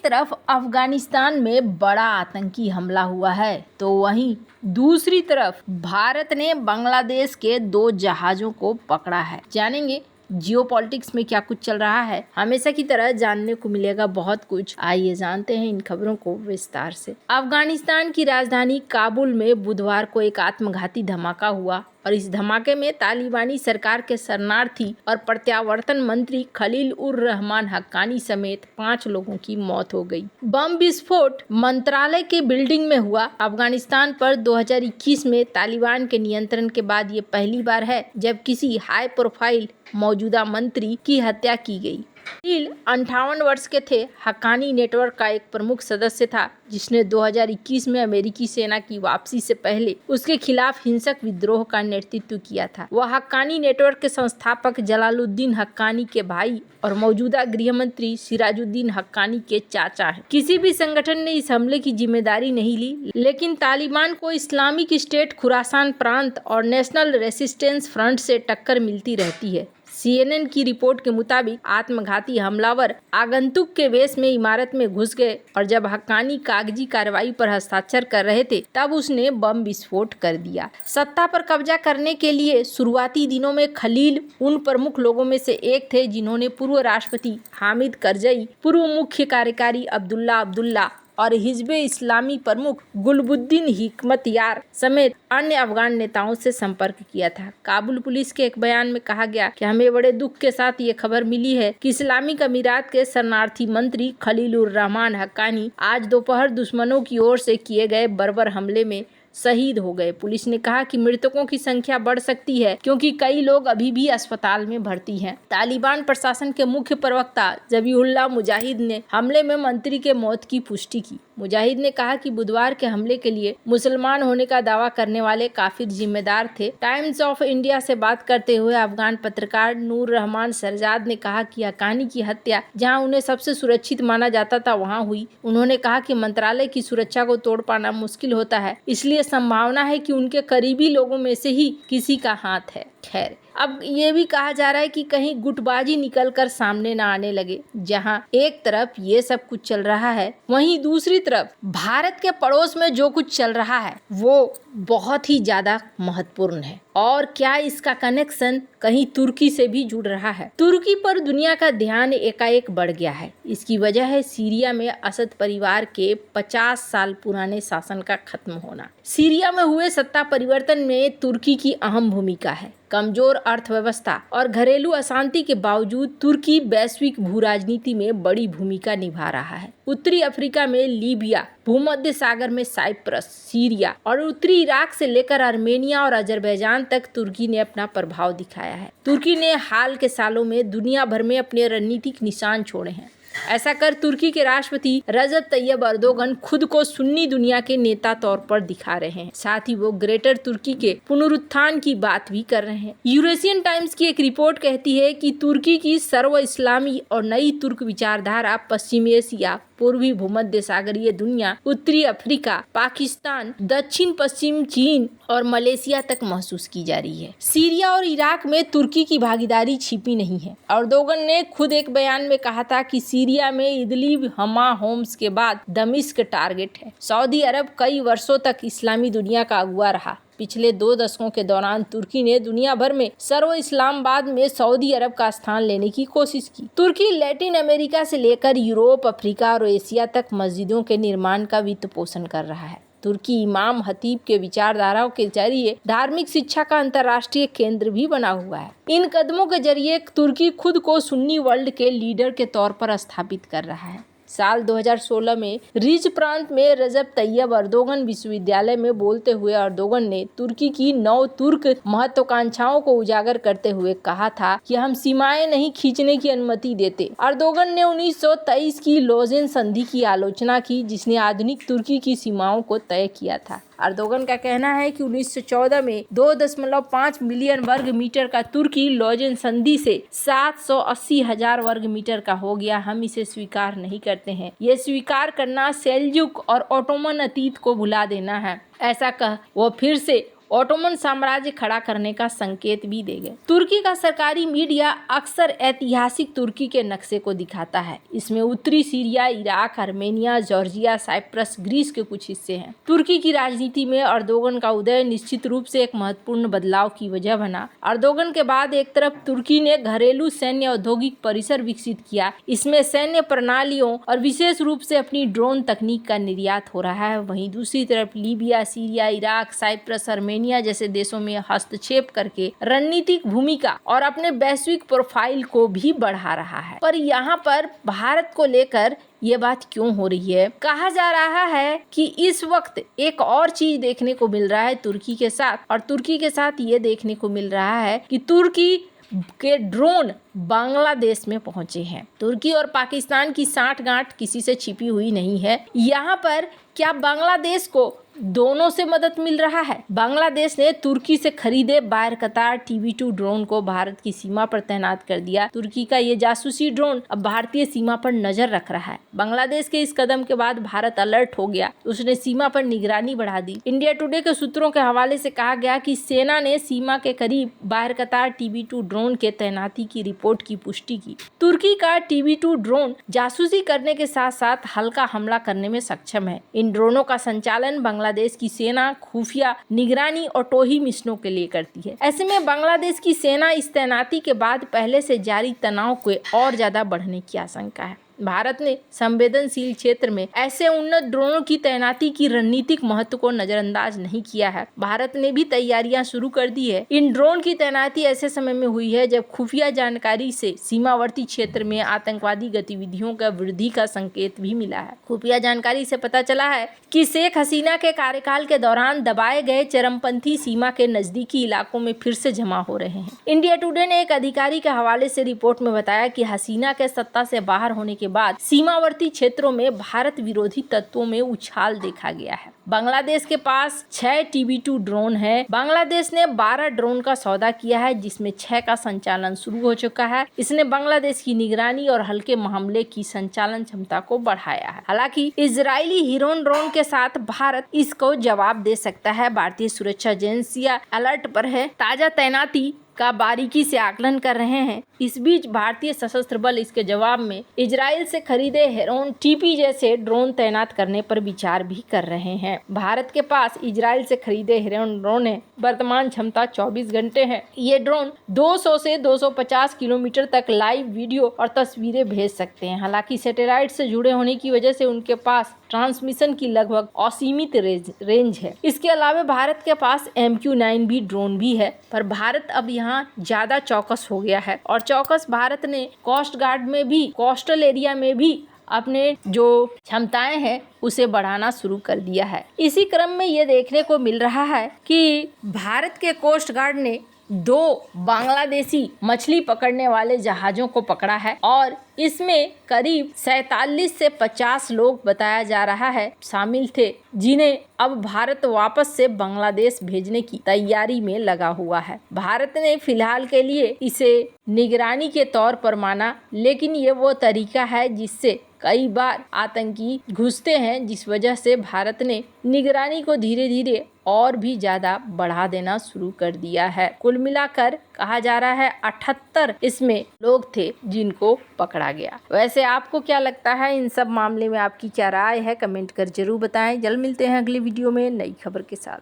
तरफ अफगानिस्तान में बड़ा आतंकी हमला हुआ है तो वहीं दूसरी तरफ भारत ने बांग्लादेश के 2 जहाजों को पकड़ा है। जानेंगे जियोपॉलिटिक्स में क्या कुछ चल रहा है। हमेशा की तरह जानने को मिलेगा बहुत कुछ। आइए जानते हैं इन खबरों को विस्तार से। अफगानिस्तान की राजधानी काबुल में बुधवार को एक आत्मघाती धमाका हुआ और इस धमाके में तालिबानी सरकार के शरणार्थी और प्रत्यावर्तन मंत्री खलील उर रहमान हक्कानी समेत 5 लोगों की मौत हो गई। बम विस्फोट मंत्रालय के बिल्डिंग में हुआ। अफगानिस्तान पर 2021 में तालिबान के नियंत्रण के बाद ये पहली बार है जब किसी हाई प्रोफाइल मौजूदा मंत्री की हत्या की गई। खलील 58 वर्ष के थे। हक्कानी नेटवर्क का एक प्रमुख सदस्य था जिसने 2021 में अमेरिकी सेना की वापसी से पहले उसके खिलाफ हिंसक विद्रोह का नेतृत्व किया था। वह हक्कानी नेटवर्क के संस्थापक जलालुद्दीन हक्कानी के भाई और मौजूदा गृह मंत्री सिराजुद्दीन हक्कानी के चाचा हैं। किसी भी संगठन ने इस हमले की जिम्मेदारी नहीं ली, लेकिन तालिबान को इस्लामिक स्टेट खुरासान प्रांत और नेशनल रेसिस्टेंस फ्रंट से टक्कर मिलती रहती है। CNN की रिपोर्ट के मुताबिक आत्मघाती हमलावर आगंतुक के वेश में इमारत में घुस गए और जब हक्कानी कागजी कार्रवाई पर हस्ताक्षर कर रहे थे तब उसने बम विस्फोट कर दिया। सत्ता पर कब्जा करने के लिए शुरुआती दिनों में खलील उन प्रमुख लोगों में से एक थे जिन्होंने पूर्व राष्ट्रपति हामिद करजई, पूर्व मुख्य कार्यकारी अब्दुल्ला अब्दुल्ला और हिजबे इस्लामी प्रमुख गुलबुद्दीन हिकमतयार समेत अन्य अफगान नेताओं से संपर्क किया था। काबुल पुलिस के एक बयान में कहा गया कि हमें बड़े दुख के साथ ये खबर मिली है कि इस्लामिक अमीरात के शरणार्थी मंत्री खलील उर रहमान हक्कानी आज दोपहर दुश्मनों की ओर से किए गए बर्बर हमले में शहीद हो गए। पुलिस ने कहा कि मृतकों की संख्या बढ़ सकती है क्योंकि कई लोग अभी भी अस्पताल में भर्ती हैं। तालिबान प्रशासन के मुख्य प्रवक्ता जबीहुल्लाह मुजाहिद ने हमले में मंत्री के मौत की पुष्टि की। मुजाहिद ने कहा कि बुधवार के हमले के लिए मुसलमान होने का दावा करने वाले काफिर जिम्मेदार थे। टाइम्स ऑफ इंडिया से बात करते हुए अफगान पत्रकार नूर रहमान सरजाद ने कहा कि हक्कानी की हत्या जहां उन्हें सबसे सुरक्षित माना जाता था वहां हुई। उन्होंने कहा कि मंत्रालय की सुरक्षा को तोड़ पाना मुश्किल होता है, इसलिए संभावना है कि उनके करीबी लोगों में से ही किसी का हाथ है। खैर, अब ये भी कहा जा रहा है कि कहीं गुटबाजी निकलकर सामने न आने लगे। जहां एक तरफ ये सब कुछ चल रहा है वहीं दूसरी तरफ भारत के पड़ोस में जो कुछ चल रहा है वो बहुत ही ज्यादा महत्वपूर्ण है। और क्या इसका कनेक्शन कहीं तुर्की से भी जुड़ रहा है? तुर्की पर दुनिया का ध्यान एकाएक बढ़ गया है। इसकी वजह है सीरिया में असद परिवार के 50 साल पुराने शासन का खत्म होना। सीरिया में हुए सत्ता परिवर्तन में तुर्की की अहम भूमिका है। कमजोर अर्थव्यवस्था और घरेलू अशांति के बावजूद तुर्की वैश्विक भू राजनीति में बड़ी भूमिका निभा रहा है। उत्तरी अफ्रीका में लीबिया, भूमध्य सागर में साइप्रस, सीरिया और उत्तरी इराक से लेकर आर्मेनिया और अजरबैजान तक तुर्की ने अपना प्रभाव दिखाया है। तुर्की ने हाल के सालों में दुनिया भर में अपने रणनीतिक निशान छोड़े हैं। ऐसा कर तुर्की के राष्ट्रपति रजब तैयब अर्दोगन खुद को सुन्नी दुनिया के नेता तौर पर दिखा रहे हैं। साथ ही वो ग्रेटर तुर्की के पुनरुत्थान की बात भी कर रहे हैं। यूरेशियन टाइम्स की एक रिपोर्ट कहती है कि तुर्की की सर्व इस्लामी और नई तुर्क विचारधारा पश्चिमी एशिया, पूर्वी भूमध्य सागरीय दुनिया, उत्तरी अफ्रीका, पाकिस्तान, दक्षिण पश्चिम चीन और मलेशिया तक महसूस की जा रही है। सीरिया और इराक में तुर्की की भागीदारी छिपी नहीं है। अर्दोगन ने खुद एक बयान में कहा था कि सीरिया में इदलिब, हमा, होम्स के बाद दमिश्क टारगेट है। सऊदी अरब कई वर्षों तक इस्लामी दुनिया का अगुवा रहा। पिछले 2 दशकों के दौरान तुर्की ने दुनिया भर में सर्व इस्लामाबाद में सऊदी अरब का स्थान लेने की कोशिश की। तुर्की लैटिन अमेरिका से लेकर यूरोप, अफ्रीका और एशिया तक मस्जिदों के निर्माण का वित्त पोषण कर रहा है। तुर्की इमाम खतीब के विचारधाराओं के जरिए धार्मिक शिक्षा का अंतर्राष्ट्रीय केंद्र भी बना हुआ है। इन कदमों के जरिए तुर्की खुद को सुन्नी वर्ल्ड के लीडर के तौर पर स्थापित कर रहा है। साल 2016 में रिज प्रांत में रजब तैयब अर्दोगन विश्वविद्यालय में बोलते हुए अर्दोगन ने तुर्की की नव तुर्क महत्वाकांक्षाओं को उजागर करते हुए कहा था कि हम सीमाएं नहीं खींचने की अनुमति देते। अर्दोगन ने 1923 की लोजेन संधि की आलोचना की जिसने आधुनिक तुर्की की सीमाओं को तय किया था। अर्दोगन का कहना है कि 1914 में 2.5 मिलियन वर्ग मीटर का तुर्की लोजेन संधि से 780,000 वर्ग मीटर का हो गया। हम इसे स्वीकार नहीं करते हैं। ये स्वीकार करना सेल्जुक और ओटोमन अतीत को भुला देना है। ऐसा कह वो फिर से ओटोमन साम्राज्य खड़ा करने का संकेत भी दे गए। तुर्की का सरकारी मीडिया अक्सर ऐतिहासिक तुर्की के नक्शे को दिखाता है। इसमें उत्तरी Syria, Iraq, Armenia, Georgia, Cyprus, Greece के कुछ हिस्से हैं। तुर्की की राजनीति में अर्दोगन का उदय निश्चित रूप से एक महत्वपूर्ण बदलाव की वजह बना। अर्दोगन के बाद एक तरफ तुर्की ने घरेलू सैन्य औद्योगिक परिसर विकसित किया। इसमें सैन्य प्रणालियों और विशेष रूप से अपनी ड्रोन तकनीक का निर्यात हो रहा है। वहीं दूसरी तरफ Libya, Syria, Iraq, Cyprus, Armenia जैसे देशों में हस्तक्षेप करके रणनीतिक भूमिका और अपने वैश्विक प्रोफाइल को भी बढ़ा रहा है। पर यहाँ पर भारत को लेकर ये बात क्यों हो रही है? कहा जा रहा है कि इस वक्त एक और चीज देखने को मिल रहा है तुर्की के साथ, और तुर्की के साथ ये देखने को मिल रहा है कि तुर्की के ड्रोन बांग्लादेश में पहुंचे हैं। तुर्की और पाकिस्तान की सांठगांठ किसी से छिपी हुई नहीं है। यहाँ पर क्या बांग्लादेश को दोनों से मदद मिल रहा है? बांग्लादेश ने तुर्की से खरीदे बायरकतार TB2 ड्रोन को भारत की सीमा पर तैनात कर दिया। तुर्की का ये जासूसी ड्रोन अब भारतीय सीमा पर नजर रख रहा है। बांग्लादेश के इस कदम के बाद भारत अलर्ट हो गया। उसने सीमा पर निगरानी बढ़ा दी। इंडिया टुडे के सूत्रों के हवाले से कहा गया कि सेना ने सीमा के करीब बायरकतार TB2 ड्रोन के तैनाती की रिपोर्ट की पुष्टि की। तुर्की का TB2 ड्रोन जासूसी करने के साथ साथ हल्का हमला करने में सक्षम है। इन ड्रोनों का संचालन बांग्लादेश की सेना खुफिया निगरानी और टोही मिशनों के लिए करती है। ऐसे में बांग्लादेश की सेना इस तैनाती के बाद पहले से जारी तनाव को और ज्यादा बढ़ने की आशंका है। भारत ने संवेदनशील क्षेत्र में ऐसे उन्नत ड्रोनों की तैनाती की रणनीतिक महत्व को नजरअंदाज नहीं किया है। भारत ने भी तैयारियां शुरू कर दी है। इन ड्रोन की तैनाती ऐसे समय में हुई है जब खुफिया जानकारी से सीमावर्ती क्षेत्र में आतंकवादी गतिविधियों का वृद्धि का संकेत भी मिला है। खुफिया जानकारी से पता चला है कि शेख हसीना के कार्यकाल के दौरान दबाए गए चरमपंथी सीमा के नजदीकी इलाकों में फिर से जमा हो रहे हैं। इंडिया टुडे ने एक अधिकारी के हवाले से रिपोर्ट में बताया कि हसीना के सत्ता से बाहर होने के बाद सीमावर्ती क्षेत्रों में भारत विरोधी तत्वों में उछाल देखा गया है। बांग्लादेश के पास 6 TB2 ड्रोन है। बांग्लादेश ने 12 ड्रोन का सौदा किया है, जिसमें 6 का संचालन शुरू हो चुका है। इसने बांग्लादेश की निगरानी और हल्के हमले की संचालन क्षमता को बढ़ाया है। हालांकि इजरायली हिरोन ड्रोन के साथ भारत इसको जवाब दे सकता है। भारतीय सुरक्षा एजेंसियां अलर्ट पर है, ताजा तैनाती का बारीकी से आकलन कर रहे हैं। इस बीच भारतीय सशस्त्र बल इसके जवाब में इजराइल से खरीदे हेरोन TP जैसे ड्रोन तैनात करने पर विचार भी कर रहे हैं। भारत के पास इजराइल से खरीदे हेरोन ड्रोन है। वर्तमान क्षमता 24 घंटे है। ये ड्रोन 200 से 250 किलोमीटर तक लाइव वीडियो और तस्वीरें भेज सकते हैं। हालांकि सैटेलाइट से जुड़े होने की वजह से उनके पास ट्रांसमिशन की लगभग असीमित रेंज है। इसके अलावा भारत के पास MQ-9B ड्रोन भी है, पर भारत अब यहाँ ज्यादा चौकस हो गया है। और चौकस भारत ने कोस्ट गार्ड में भी, कोस्टल एरिया में भी अपने जो क्षमताएं हैं उसे बढ़ाना शुरू कर दिया है। इसी क्रम में ये देखने को मिल रहा है कि भारत के कोस्ट गार्ड ने 2 बांग्लादेशी मछली पकड़ने वाले जहाजों को पकड़ा है और इसमें करीब 47 से 50 लोग बताया जा रहा है शामिल थे, जिन्हें अब भारत वापस से बांग्लादेश भेजने की तैयारी में लगा हुआ है। भारत ने फिलहाल के लिए इसे निगरानी के तौर पर माना, लेकिन ये वो तरीका है जिससे कई बार आतंकी घुसते हैं, जिस वजह से भारत ने निगरानी को धीरे धीरे और भी ज्यादा बढ़ा देना शुरू कर दिया है। कुल मिलाकर कहा जा रहा है 78 इसमें लोग थे जिनको पकड़ा गया। वैसे आपको क्या लगता है इन सब मामले में? आपकी क्या राय है? कमेंट कर जरूर बताएं। जल्द मिलते हैं अगली वीडियो में नई खबर के साथ।